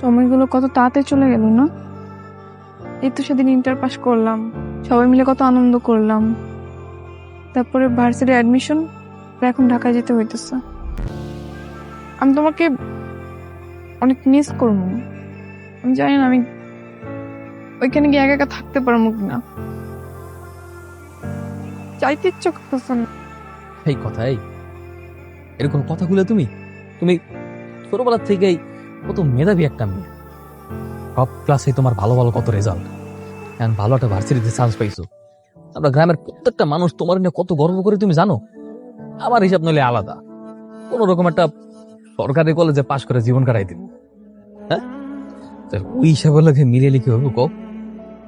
সময়গুলো কত তাড়াতাড়ি চলে গেল না। এই তো সেদিন ইন্টার পাস করলাম, সবাই মিলে কত আনন্দ করলাম। তারপরে ভার্সিটি অ্যাডমিশন, এখন ঢাকায় যেতে হইতেছে। আমি তোমাকে অনেক মিস করবো। আমি জানি না আমি ওইখানে গিয়ে একা একা থাকতে পারবো কিনা। চাইতে ইচ্ছা করতেছে না। এই কথাই এরকম কথাগুলো তুমি তুমি ছোটবেলার থেকেই কত মেধাবী একটা মেয়ে, সব ক্লাসে তোমার ভালো ভালো কত রেজাল্ট, এখন ভালো একটা ভার্সিটিতে চান্স পাইছো। আমরা গ্রামের প্রত্যেকটা মানুষ তোমার নিয়ে কত গর্ব করে তুমি জানো। আমার হিসাব নইলে আলাদা, কোন রকম একটা সরকারি কলেজে পাশ করে জীবন কাটাই দিব। হ্যাঁ, ওই হিসাবে লাগে মিলিয়ে লিখে হবো কো,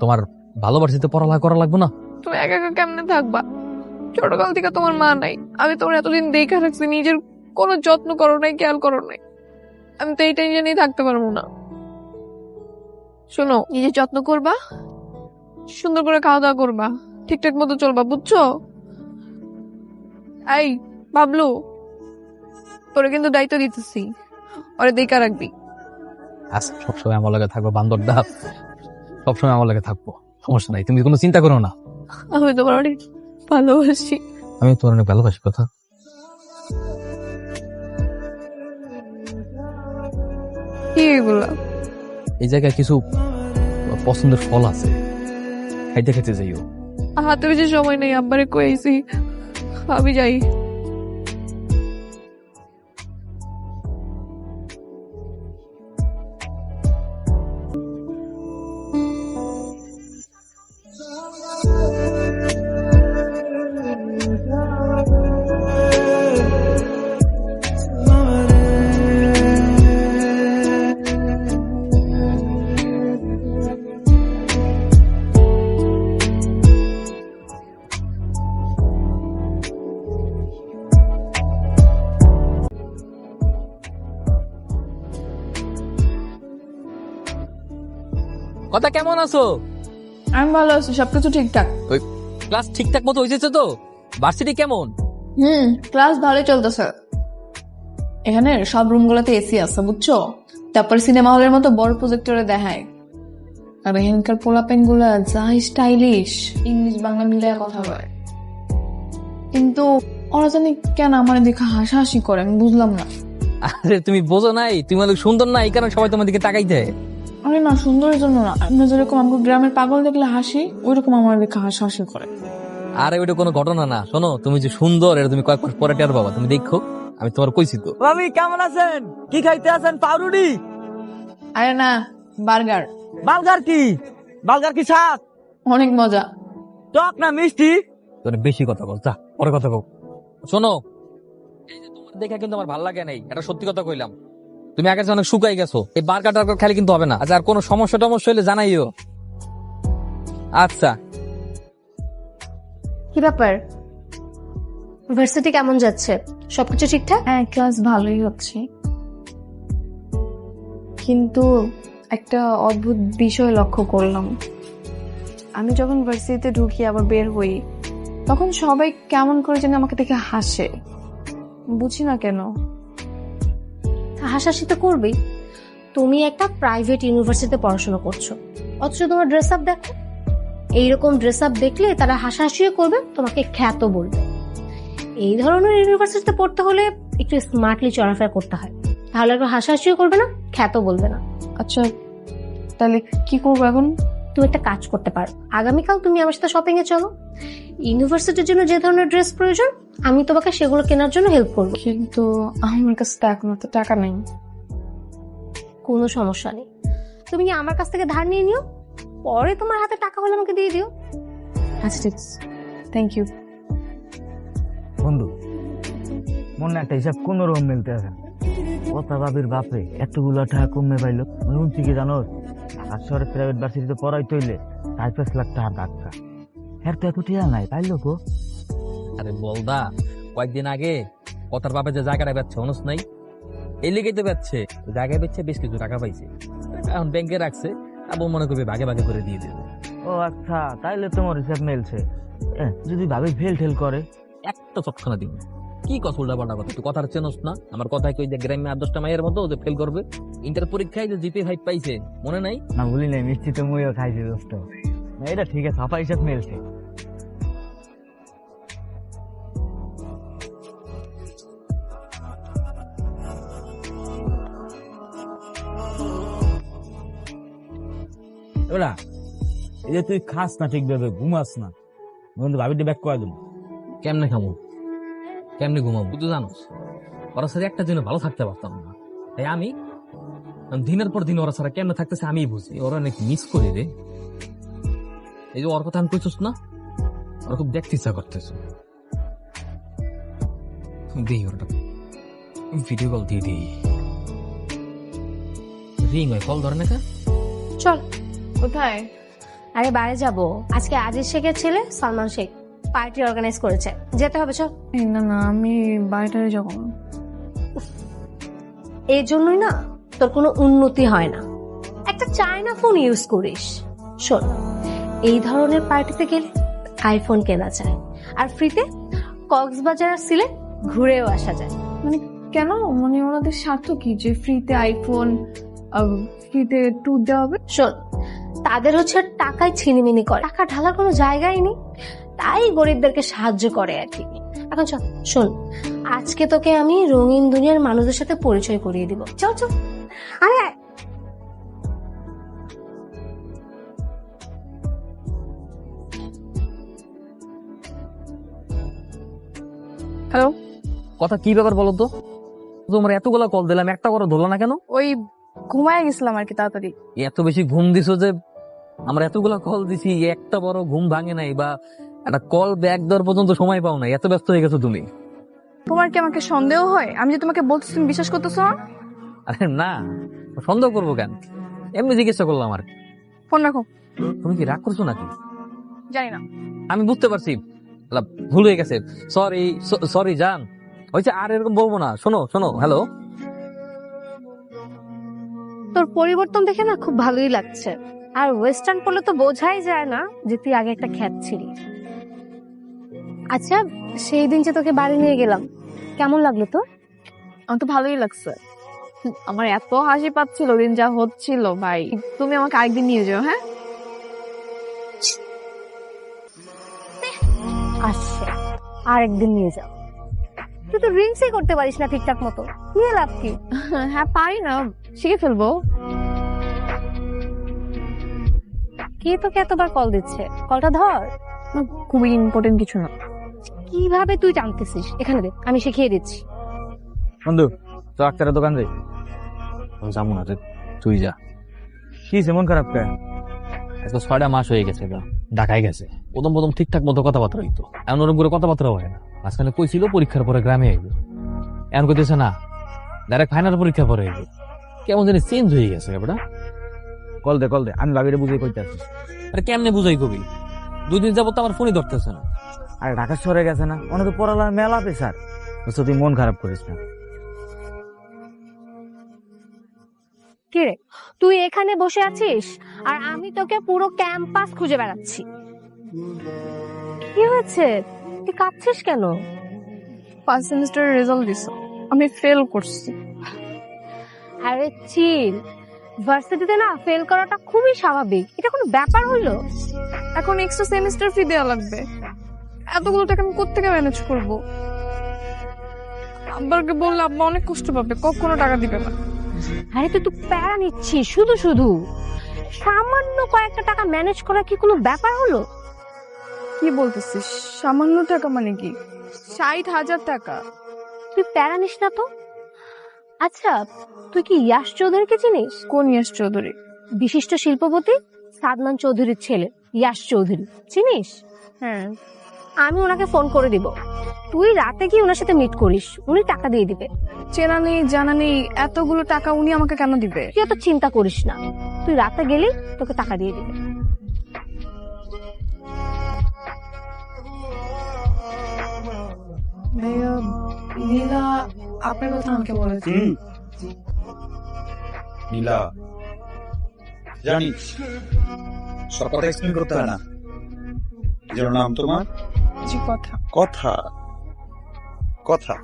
তোমার ভালোবাসিতে পড়ালেখা করা লাগবে না? তুমি একা একা কেমনে থাকবা? ছোটকাল থেকে তোমার মা নাই, আমি তোমার এতদিন দেখে রাখছি, নিজের কোনো যত্ন করো নাই, খেয়াল করো নাই। আমি তো এই টেনশনেই থাকতে পারবো না। শোনো, নিজের যত্ন করবা, সুন্দর করে খাওয়া দাওয়া করবা, ঠিকঠাক মতো চলবা, বুঝছো? এই বাবলু, তোরে কিন্তু দায়িত্ব দিতেছি, ওরে দেখা রাখবি। আচ্ছা, সবসময় আমার লাগে থাকবো, বান্দরটা সবসময় আমার লাগে থাকবো, সমস্যা নাই, তুমি কোনো চিন্তা করো না। আমি তোমার অনেক ভালোবাসি। আমি তোমার অনেক ভালোবাসি। কথা কি এগুলা? এই জায়গায় কিছু পছন্দের ফল আছে, খাইতে খাইতে যাইও। হাতে বেশি সময় নেই, আব্বারে কইছি আমি যাই। কথা কেমন আছো? আমি ভালো আছি, সবকিছু ঠিকঠাক। ওই ক্লাস ঠিকঠাক মতো হয়েছে তো? ভার্সিটি কেমন? ক্লাস ভালোই চলতেছে। এখানে সব রুম গুলোতে এসি আছে, বুঝছো? তারপর সিনেমা হলের মতো বড় প্রজেক্টরে দেখায়। আর এখানকার পোলাপেন গুলা যা স্টাইলিশ, ইংলিশ বাংলা মিলিয়ে কথা বলে। কিন্তু ওরা জানি কেন আমার দেখে হাসাহাসি করে, আমি বুঝলাম না। আরে তুমি বোঝো নাই, তুমি অনেক সুন্দর না, এই কারণে সবাই তোমার দিকে তাকাই দেয়। আরে না, সুন্দরের জন্য না, আমরা যেরকম আমাকে গ্রামের পাগল দেখলে হাসি, ওইরকম আমার দেখে হাসাহাসি করে। আরে ওইটা কোনো ঘটনা না, শোনো, তুমি যে সুন্দর এটা তুমি কয়েক মাস পরে টের পাবা, তুমি দেখো। আমি তোমার কইছি তো। ভাবি কেমন আছেন? কি খাইতে আছেন? পাউরুটি? আরে না, বার্গার। বালগার কি? বালগার কি স্বাদ? অনেক মজা। টক না মিষ্টি? তুমি বেশি কথা বল, যা পরে কথা বল। শোনো, এই যে তোমার দেখে কিন্তু আমার ভালো লাগে নাই, এটা সত্যি কথা কইলাম। তুমি আগে অনেক শুকাই গেছো, এই বার্গার টার্গার খালি কিন্তু হবে না। আচ্ছা, আর কোনো সমস্যা টমস্যা হলে জানাইও। আচ্ছা। কি ব্যাপার, ভার্সিটি কেমন যাচ্ছে? সবকিছু ঠিকঠাক? হ্যাঁ, ক্লাস ভালোই হচ্ছে, কিন্তু একটা অদ্ভুত বিষয় লক্ষ্য করলাম। আমি যখন ভার্সিটিতে ঢুকি আবার বের হই, তখন সবাই কেমন করে যেন আমাকে দেখে হাসে, বুঝি না কেন। হাসাহাসি তো করবেই, তুমি একটা প্রাইভেট ইউনিভার্সিটিতে পড়াশোনা করছো, অথচ তোমার ড্রেস আপ দেখো। এইরকম ড্রেস আপ দেখলে তারা হাসাহাসিও করবে, তোমাকে খ্যাত বলবে। এই ধরনের ইউনিভার্সিটিতে পড়তে হলে একটু স্মার্টলি চলাফেরা করতে হয়, তাহলে একটু হাসাহাসিও করবে না, খ্যাত বলবে না। আচ্ছা, তাহলে কি করবো এখন? তুমি একটা কাজ করতে পারো, আগামীকাল তুমি আমার সাথে শপিং এ চলো। ইউনিভার্সিটির জন্য যে ধরনের ড্রেস প্রয়োজন আমি তোমাকে সেগুলো কেনার জন্য হেল্প করবো। কিন্তু আমার কাছে তো এখন তো টাকা নেই। কোনো সমস্যা নেই, তুমি আমার কাছ থেকে ধার নিয়ে নিও, পরে তোমার হাতে টাকা হলে আমাকে দিয়ে দিও। আচ্ছা ঠিক আছে, থ্যাংক ইউ। বন্ধু, মনে একটা হিসাব কোন রকম মিলতে আছে। কথা ভাবির বাপে এতগুলা টাকা কমে পাইলো। শুনছি কি জানো, ঢাকা শহরে প্রাইভেট ভার্সিটিতে পড়াইতে হইলে 4-5 লাখ টাকা ডাক্তার। এর তো এত টিয়া নাই, পাইলো গো। আরে বলদা, কয়েকদিন আগে কথার বাপে যে জায়গাটা বেচছে অনুস নাই, এই লিগেই তো বেচছে। জায়গায় বেচছে, বেশ কিছু টাকা পাইছে, এখন ব্যাংকে রাখছে, আবার মনে করবে ভাগে ভাগে করে দিয়ে দেবে। ও আচ্ছা, তাইলে তোমার হিসাব মেলছে। যদি ভাবি ফেল ঠেল করে? একটা চটখানা দিন। কি কথা উল্টা পাল্টা কথা, তুই কথার চেনস না? আমার কথায় কই যে গ্রামে 8-10টা মাইয়ের মতো যে ফেল করবে। ইন্টার পরীক্ষায় যে জিপে 5 পাইছে মনে নাই? না বলি নাই, মিষ্টি তো মুইও খাইছি দোস্ত। না এটা ঠিক আছে, ছাপা হিসাব মিলছে। ওরা এই যে তুই খাস না ঠিকভাবে, ঘুমাস না, বন্ধু ভাবিতে ব্যাক করে দেবো। কেমনে খামো, কেমনে ঘুমাবো? তুই তো জানোস ওরা সাথে একটা দিনে ভালো থাকতে পারতাম না। তাই আমি দিনের পর দিন ওরা ছাড়া কেমনে থাকতেছে আমিই বুঝি। ওরা নাকি মিস করে রে। এই যে ওর কথা আমি কইছস না, ওরা খুব দেখতে ইচ্ছা করতেছে। দিই ওটা ভিডিও কল দিয়ে দিই। রিং হয়, কল ধরে না কে? চল। কোথায়? আরে বাইরে যাব, আজকে আজিজ শেখের ছেলে সালমান শেখ পার্টি অর্গানাইজ করেছে, যেতে হবে। চল। এই না না, আমি বাইরে যাবো না। এই জন্যই না তোর কোনো উন্নতি হয় না, একটা চায়না ফোন ইউজ করিস। শোন, এই ধরনের পার্টিতে গেলে আইফোন কেনা যায়, আর ফ্রিতে কক্সবাজার আর সিলেট ঘুরেও আসা যায়। মানে কেন? মানে ওনাদের স্বার্থ কি যে ফ্রিতে আইফোন, ফ্রিতে ট্যুর দেওয়া হবে? শোন, তাদের হচ্ছে টাকায় ছিনিমিনি করে, টাকা ঢালার কোনো জায়গাই নেই, তাই গরিবদেরকে সাহায্য করে আর কি। এখন চল। শোন, আজকে তোকে আমি রঙিন দুনিয়ার মানুষদের সাথে পরিচয় করিয়ে দিব। চল চল। আরে আয়। হ্যালো, কথা কি ব্যাপার বলো তো? তোমার এতগুলা কল দিলাম, একটা করে ধরলো না কেন? ওই ঘুমায় গেছিলাম আর কি, তাড়াতাড়ি। এত বেশি ঘুম দিছো যে আমরা এতগুলা কল দিছি, একটা বড় ঘুম ভাঙে নাই বা একটা কল ব্যাক দেওয়ার পর্যন্ত সময় পাও নাই, এত ব্যস্ত হয়ে গেছো তুমি। তোমার কি আমাকে সন্দেহ হয়? আমি যে তোমাকে বলছি তুমি বিশ্বাস করতেছো না? আরে না, সন্দেহ করবো কেন? এমনি জিজ্ঞাসা করলাম আর কি। ফোন রাখো। তুমি কি রাগ করছো নাকি? জানি না। আমি বুঝতে পারছি, ভুল হয়ে গেছে। সরি সরি জান, হয়েছে আর এরকম বলবো না। শোনো শোনো, হ্যালো। তোর পরিবর্তন দেখে না খুব ভালোই লাগছে, আর ওয়েস্টার্ন পড়লে তো বোঝাই যায় না যে তুই আগে একটা খ্যাত ছিলি। আচ্ছা, সেই দিন যে তোকে বাড়ি নিয়ে গেলাম, কেমন লাগলো তো? আমার তো ভালোই লাগছে। আমার এত হাসি পাচ্ছিল দিন যা হচ্ছিল ভাই। তুমি আমাকে আরেকদিন নিয়ে যাও, হ্যাঁ? আসছে, আর একদিন নিয়ে যাও। তুই তো রিংসই করতে পারিস না ঠিকঠাক মতো, নিয়ে লাভ কি? হ্যাঁ পারি না, শিখে ফেলবো। কে তোকে এতবার কল দিচ্ছে? কলটা ধর। খুবই ইম্পর্টেন্ট কিছু না। কিভাবে তুই জানতেছিস? এখানে দে, আমি শিখিয়ে দিচ্ছি। বন্ধু তো আক্তারের দোকান যাই। যাবো না রে, তুই যা। কি মন খারাপ কে? আজকে 6টা মাস হয়ে গেছে ঢাকায় গেছে। প্রথম প্রথম ঠিকঠাক মতো কথাবার্তা হইতো, এমন ওরকম করে কথাবার্তা হয় না। মাঝখানে কইছিল পরীক্ষার পরে গ্রামে আইবে, এমন কইতেছে না, ডাইরেক্ট ফাইনাল পরীক্ষা পরে আইবে। কেমন জানি চেঞ্জ হয়ে গেছে ব্যাপারটা। কল দে কল দে, আমি ভাবিরে বুঝে কইতে আছি। আরে কেমনে বুঝাই কবি? 2 দিন যাবত আমার ফোনই ধরতেছে না। আরে ঢাকা শহরে গেছে না, অনেক তো পড়ালা মেলা পেশার। তুই মন খারাপ করিস না। কে রে, তুই এখানে বসে আছিস আর আমি তোকে পুরো ক্যাম্পাস খুঁজে বেড়াচ্ছি। কি হয়েছে? তুই কাঁদছিস কেন? ফার্স্ট সেমিস্টারের রেজাল্ট দিছো, আমি ফেল করছি। আরে চিল, ভার্সিটিতে না ফেল করাটা খুবই স্বাভাবিক, এটা কোনো ব্যাপার হলো? এখন এক্সট্রা সেমিস্টার ফি দেওয়া লাগবে। এতগুলো টাকা আমি কোত্থেকে ম্যানেজ করবো? আব্বাকে বললে আব্বা অনেক কষ্ট পাবে, কখনো টাকা দিবে না। আরে তুই তো প্যারা নিচ্ছিস শুধু শুধু। সামান্য কয়েকটা টাকা ম্যানেজ করা কি কোনো ব্যাপার হলো? কি বলতেছিস? সামান্য টাকা মানে কি? 60,000 টাকা। তুই প্যারা নিস না তো। আচ্ছা, তুই কি ইয়াশ চৌধুরীকে চিনিস? কোন ইয়াশ চৌধুরী? বিশিষ্ট শিল্পপতি সাদমান চৌধুরীর ছেলে ইয়াশ চৌধুরী, চিনিস? হ্যাঁ। আমি ওনাকে ফোন করে দিব, তুই রাতে গিয়ে ওনার সাথে মিট করিস, উনি টাকা দিয়ে দিবে। চেনা নেই জানা নেই, এতগুলো টাকা উনি আমাকে কেন দিবে? তুই এত চিন্তা করিস না, তুই রাতে গেলি তোকে টাকা দিয়ে দিবে। ভাইয়া, নীলা আপনার কথা আমাকে বলেছে। নীলা, জানিস সব কথা এক্সপ্লেন করতে হয় না। যেন নাম তোমার জি, কথা। কথা কথা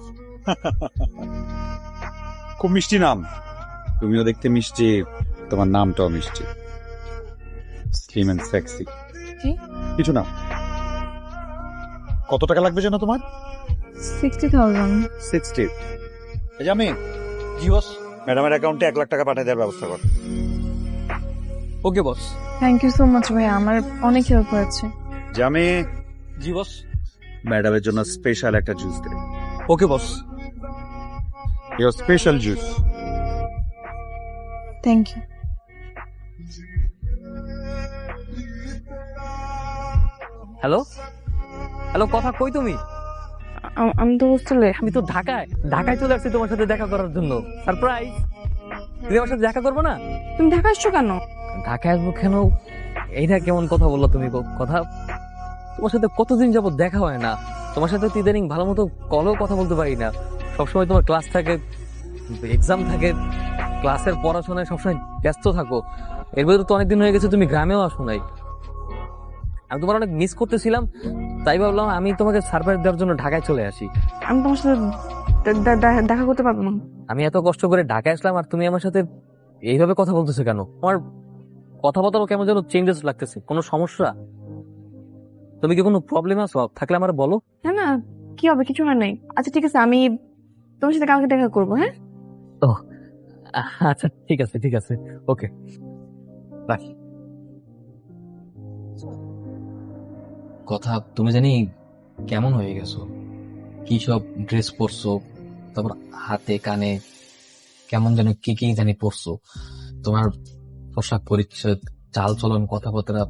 খুব মিষ্টি নাম, তুমিও দেখতে মিষ্টি, তোমার নামটাও মিষ্টি, স্লিম এন্ড সেক্সি। জি? কিছু না। কত টাকা লাগবে যেন তোমার? 60,000। 60। এই যে আমি জি বস। ম্যাডামের অ্যাকাউন্টে 1 লাখ টাকা পাঠিয়ে দেওয়ার ব্যবস্থা কর। ওকে বস। থ্যাংক ইউ সো মাচ ভাইয়া, আমার অনেক হেল্প হয়েছে। যে আমি জি বস। ম্যাডামের জন্য স্পেশাল একটা জুস দেব। Okay boss. Your special juice. Thank you. Hello hello, কথা কই তুমি? আমি তো হোস্টেলে। আমি তো ঢাকায় চলে আসছি তোমার সাথে দেখা করার জন্য। সারপ্রাইজ। তুমি আমার সাথে দেখা করবো না? তুমি ঢাকা আসছো কেন? ঢাকায় আসবো কেন? এইটা কেমন কথা বললো তুমি? কথা, তোমার সাথে কতদিন যাবত দেখা হয় না। তোমার সাথে তো ইদানিং ভালো মতো কলেও কথা বলতে পারি না। সবসময় তোমার ক্লাস থাকে, এক্সাম থাকে, ক্লাসের পড়াশোনায় সবসময় ব্যস্ত থাকো। এর ভিতরে তো অনেকদিন হয়ে গেছে তুমি গ্রামেও আসো নাই। আমি তোমার অনেক মিস করতেছিলাম, তাই ভাবলাম আমি তোমাকে সারপ্রাইজ দেওয়ার জন্য ঢাকায় চলে আসি। আমি তোমার সাথে দেখা করতে পারবো না। আমি এত কষ্ট করে ঢাকায় আসলাম আর তুমি আমার সাথে এইভাবে কথা বলতেছো কেন? আমার কথাবার্তাও কেমন যেন চেঞ্জেস লাগতেছে। কোনো সমস্যা? তুমি কি কোনো প্রবলেম আছো? থাকলে আমার বলো। না না, কি হবে, কিছু হয় নাই। আচ্ছা ঠিক আছে, আমি তোমার সাথে কালকে দেখা করবো। হ্যাঁ, আচ্ছা ঠিক আছে ওকে বাই। কথা, তুমি জানি কেমন হয়ে গেছো, কি সব ড্রেস পরছো, তারপর হাতে কানে কেমন যেন কি জানি পরছো। তোমার পোশাক পরিচ্ছদ, চাল চলন, কথাবার্তা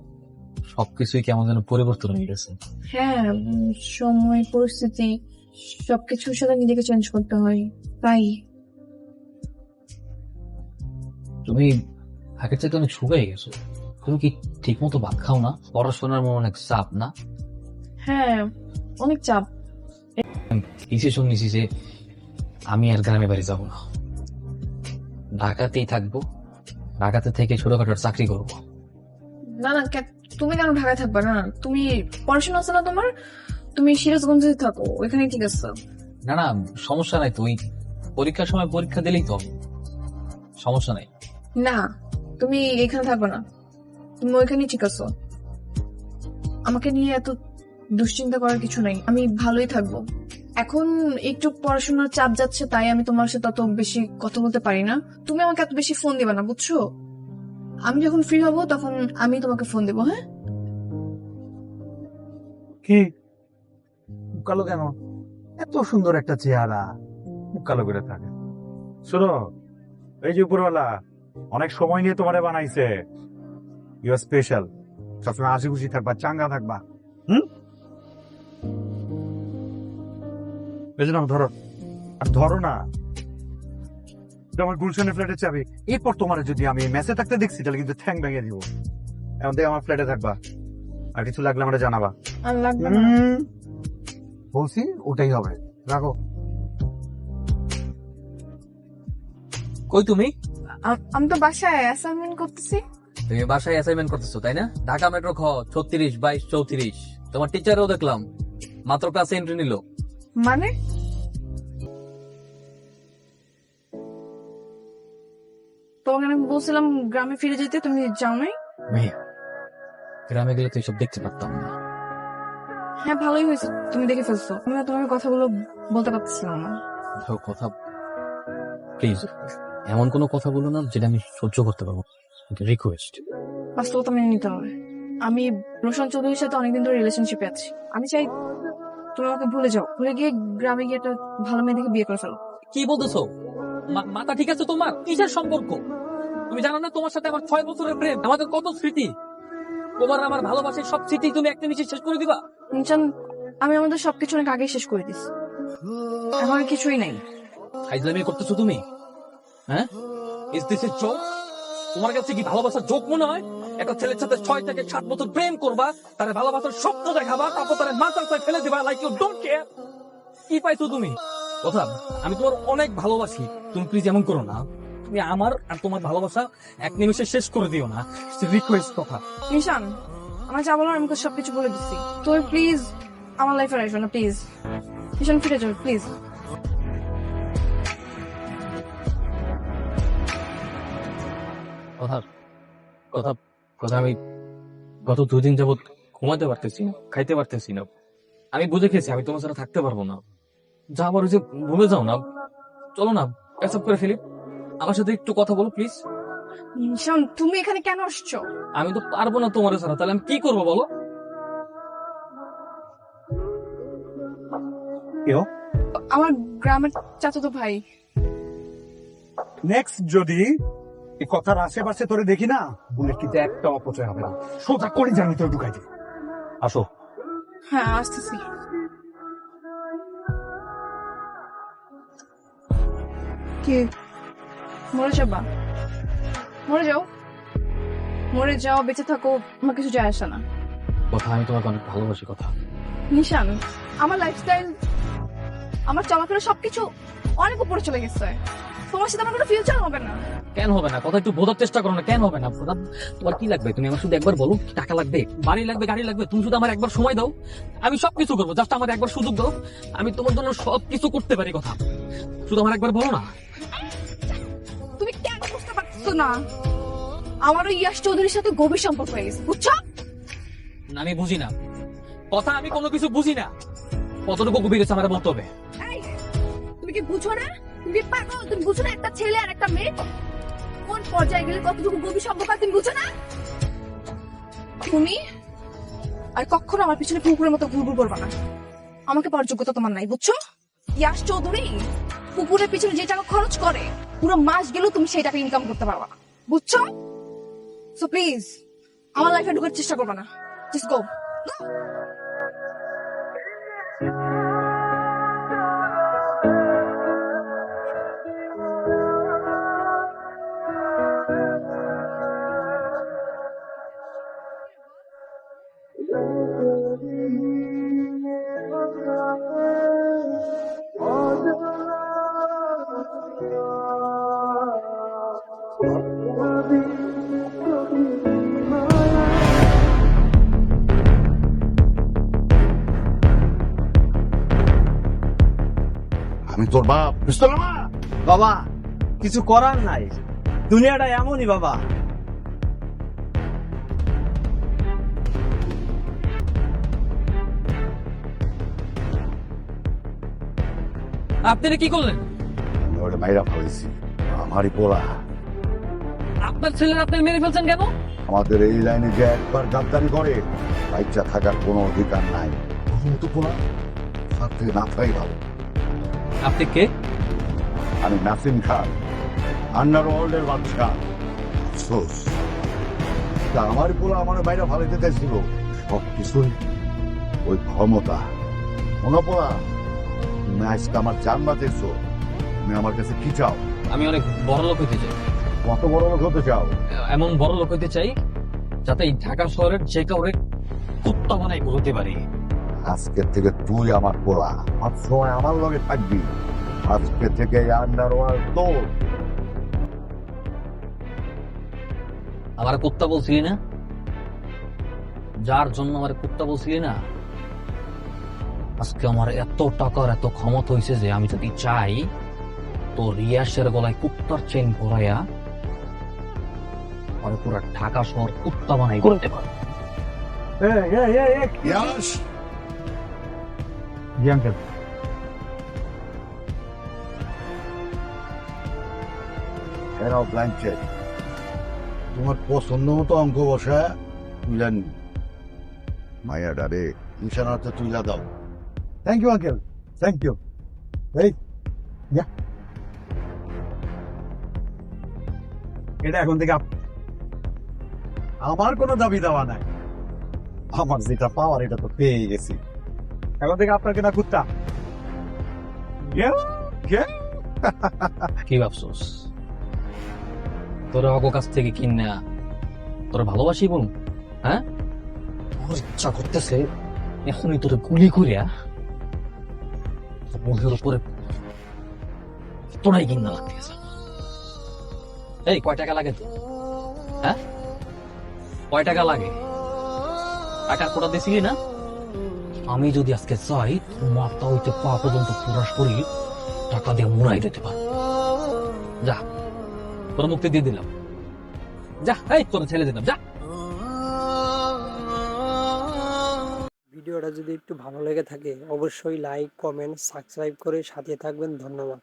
সবকিছুই কেমন যেন পরিবর্তন হয়ে গেছে। হ্যাঁ, সময় পরিস্থিতি সবকিছুর সাথে নিজেকে চেঞ্জ করতে হয়, তাই। তুমি আগের চাইতে অনেক শুকাই গেছো। তুমি কি ঠিক মতো ভাত খাও না? পড়াশোনার মনে অনেক চাপ না? হ্যাঁ, অনেক চাপ। ডিসিশন নিছি যে আমি আর গ্রামে বাড়ি যাবো না, ঢাকাতেই থাকবো। ঢাকাতে থেকে ছোটখাটো চাকরি করবো। না না, তুমি কেন ঢাকায় থাকবা? না, তুমি পড়াশোনা আছে না তোমার, তুমি সিরাজগঞ্জে থাকো, ওইখানে ঠিক আছে। না না, সমস্যা নাই। তুই পরীক্ষার সময় পরীক্ষা দিলেই তো হবে, সমস্যা নাই। না, তুমি এখানে থাকবে না, তুমি ওইখানেই ঠিক আছো। আমাকে নিয়ে এত দুশ্চিন্তা করার কিছু নাই, আমি ভালোই থাকবো। এখন একটু পড়াশোনার চাপ যাচ্ছে, তাই আমি তোমার সাথে অত বেশি কথা বলতে পারি না। তুমি আমাকে এত বেশি ফোন দিবে না, বুঝছো? আমি যখন ফ্রি হব তখন আমি তোমাকে ফোন দেবো। হ্যাঁ, কি মুখ কালো কেন? এত সুন্দর একটা চেহারা, মুখ কালো করে থাকে। শোনো, এই যে উপরওয়ালা অনেক সময় নিয়ে তোমারে বানাইছে। You are special. সবসময় হাসি খুশি থাকবা, চাঙ্গা থাকবা। ধরো আর ধরো না, এটা আমার গুলশানের ফ্ল্যাটের চাবি। এরপর তোমার যদি আমি মেসে থাকতে দেখছি তাহলে কিন্তু ঠ্যাং ভেঙে দিব। এখন থেকে আমার ফ্ল্যাটে থাকবা, আর কিছু লাগলে আমরা জানাবা। আর লাগবে না। বলছি ওটাই হবে, রাখো। কই তুমি? আমি তো বাসায় অ্যাসাইনমেন্ট করতেছি। তুমি বাসায় অ্যাসাইনমেন্ট করতেছো তাই না? ঢাকা মেট্রো খ 36, 22, 34। তোমার টিচারও দেখলাম মাত্র ক্লাসে এন্ট্রি নিল। মানে তোমাকে আমি বলছিলাম গ্রামে ফিরে যেতে, তুমি যাও নাই। মেয়ে, গ্রামে গেলে তো এসব দেখতে পারতাম না। হ্যাঁ, ভালোই হয়েছে তুমি দেখে ফেলছো। আমি তোমাকে কথাগুলো বলতে পারতেছিলাম না। কথা প্লিজ এমন কোনো কথা বলো না যেটা আমি সহ্য করতে পারবো। রিকোয়েস্ট। বাস্তবতা মেনে নিতে হবে। আমি রোশন চৌধুরীর সাথে অনেকদিন ধরে রিলেশনশিপে আছি। আমি চাই তুমি আমাকে ভুলে যাও, ভুলে গিয়ে গ্রামে গিয়ে একটা ভালো মেয়ে দেখে বিয়ে করে ফেলো। কি বলতেছো? মাথা ঠিক আছে তোমার? কিসের সম্পর্ক? তুমি জানো না তোমার সাথে আমার 6 বছরের প্রেম, আমাদের কত স্মৃতি। তোমার আমার ভালোবাসার সব স্মৃতি তুমি একটা নিচে শেষ করে দিবা? নিচান, আমি আমাদের সবকিছু অনেক আগে শেষ করে দিছি, এখন আর কিছুই নাই। ফাইজলামি করতেছো তুমি? হ্যাঁ, ইজ দিস এ জোক? তোমার কাছে কি ভালোবাসার জোক মনে হয়? একটা ছেলের সাথে 6 থেকে 7 বছর প্রেম করবা, তার ভালোবাসার স্বপ্ন দেখাবা, তারপর তার মাথার উপরে ফেলে দিবা লাইক ইউ ডোন্ট কেয়ার। কি পাইছো তুমি? কথা, আমি তোমার অনেক ভালোবাসি, তুমি প্লিজ এমন করো না। তুমি আমার আর তোমার ভালোবাসা এক নিমিষে শেষ করে দিও না। রিকোয়েস্ট কথা। নিশান, আমার যা বলার আমি তো সবকিছু বলে দিচ্ছি। তো প্লিজ আমার লাইফে আসবে না, প্লিজ। নিশান, ফিরে যাও প্লিজ। কথা কথা কথা আমি গত 2 দিন যাবত ঘুমাতে পারতেছি না, খাইতে পারতেছি না। আমি বুঝে খেয়েছি আমি তোমার সাথে থাকতে পারবো না। যা আবার ওই যে ঘুমে যাও না, চলো না প্যাচআপ করে ফেলি। আমার সাথে একটু কথা বলো প্লিজ। নিশান, তুমি এখানে কেন আসছো? আমি তো পারবো না তোমার ছাড়া, তাহলে আমি কি করবো বলো? কেউ আমার গ্রামের চাচাতো ভাই। নেক্সট যদি এই কথার আশেপাশে তোরে দেখি না, বলে কিন্তু একটা অপচয় হবে না, সোজা করে জানি তোর ঢুকাই দিই। আসো। হ্যাঁ, আসতেছি। কি মরে যাবা? মরে যাও, মরে যাও, বেঁচে থাকো, আমার কিছু যায় আসে না। কথা আমি তোমাকে অনেক ভালোবাসি কথা। নিশান, আমার লাইফস্টাইল, আমার চলাফেরা সবকিছু অনেক উপরে চলে গেছে। তোমার সাথে আমার কোনো ফিউচার হবে না। কেন হবে না? কথা একটু বোঝার চেষ্টা করো না, কেন হবে না? কথা তোমার কি লাগবে? তুমি আমার শুধু একবার বলো, কি টাকা লাগবে, বাড়ি লাগবে, গাড়ি লাগবে? তুমি শুধু আমার একবার সময় দাও, আমি সবকিছু করবো। জাস্ট আমার একবার সুযোগ দাও, আমি তোমার জন্য সবকিছু করতে পারি। কথা শুধু আমার একবার বলো না। তুমি কেন বুঝতে পারছো না? আমারও ইয়াশ চৌধুরীর সাথে গভীর সম্পর্ক হয়ে গেছে, বুঝছো? না, আমি বুঝি না কথা, আমি কোনো কিছু বুঝি না। কতটুকু গভীর হয়েছে আমার বলতে হবে। এই, তুমি কি বুঝো না? তুমি কি পাগল? তুমি বুঝো না একটা ছেলে আর একটা মেয়ে কোন পর্যায়ে গেলে কতটুকু গভীর সম্পর্ক হয়? তুমি বুঝো না? তুমি আর কখনো আমার পিছনে কুকুরের মতো ঘুরঘুর করবা না। আমাকে পাওয়ার যোগ্যতা তোমার নাই, বুঝছো? ইয়াশ চৌধুরী কুকুরের পিছনে যে টাকা খরচ করে, পুরো মাস গেলেও তুমি সেই টাকা ইনকাম করতে পারবা না, বুঝছো? সো প্লিজ আমার লাইফে ঢোকার চেষ্টা করবা না। Just go. আমি তোর বাপ। বাবা, কিছু করার নাই, দুনিয়াটা এমনই বাবা। আপনি এটা কি করলেন? আমি ওটা মাইরা ফেলেছি, আমারই পোলা। আপনার ছেলের আপনি মেরে ফেলছেন কেন? আমাদের এই লাইনে যে একবার গাদ্দারি করে, বাচ্চা থাকার কোনো অধিকার নাই। তো পোলা সাথে না থাকাই ভালো। আপনি কে? আমি নাসিম খান, আন্ডারওয়ার্ল্ডের বাদশা। আফসোস, তা আমার পোলা আমার বাইরে ফালাইতে চাইছিল, সব কিছুই ওই ক্ষমতা। মনে পোলা, তুমি আজকে আমার জান বাঁচাইছো, তুমি আমার কাছে কি চাও? আমি অনেক বড় লোক হইতে চাই। কত বড় লোক হতে চাও? এমন বড় লোক হইতে চাই যাতে এই ঢাকা শহরের যে কাউরে কুত্তা বানাই বলতে পারি। আজকে থেকে তুই আমার পোলা, সব সময় আমার লগে থাকবি। আজকে থেকে আন্ডারওয়ার্ল্ড তোর। আমার কুত্তা বলছিলি না? যার জন্য আমার কুত্তা বলছিলি না, আজকে আমার এত টাকার এত ক্ষমতা হয়েছে যে আমি যদি চাই তো রিয়াসের গলায় কুত্তার চেন পরাইয়া আর পুরো ঢাকা শহর কুত্তা বানাই করতে পারবো। ইয়াস, জি আঙ্কেল। এরাও ব্ল্যাঙ্ক চেক। তোমার পছন্দ মতো অঙ্ক বসা তুলে নি। মায়াডা রে, নিশানাতে তুলে দাও। Thank you uncle, thank you. এই এটা এখন থেকে আমার কোনো দাবি দেওয়া নাই। আমার যেটা পাওয়ার এটা তো পেয়ে গেছি। এখন থেকে আপনার কেনা কুত্তা। কি ভাবছোস তোরা অগো কাছ থেকে কিনা তোরা ভালোবাসি বলুন? হ্যাঁ, আমার ইচ্ছা করতেছে এখনই তোরে গুলি করিয়া মুখের উপরে তোরাই কিনা লাগতেছে। এই কয় টাকা লাগে তো? হ্যাঁ, কয় টাকা লাগে? টাকার কোটা দিছিলি না? আমি যদি আজকে চাই মাথা হইতে পা পর্যন্ত পুরাস করি টাকা দিয়ে মুড়াই দিতে পার। যা, তোর মুক্তি দিয়ে দিলাম। যা এই তোর ছেলে দিলাম যা। ভিডিওটা যদি একটু ভালো লেগে থাকে অবশ্যই লাইক কমেন্ট সাবস্ক্রাইব করে সাথে থাকবেন। ধন্যবাদ।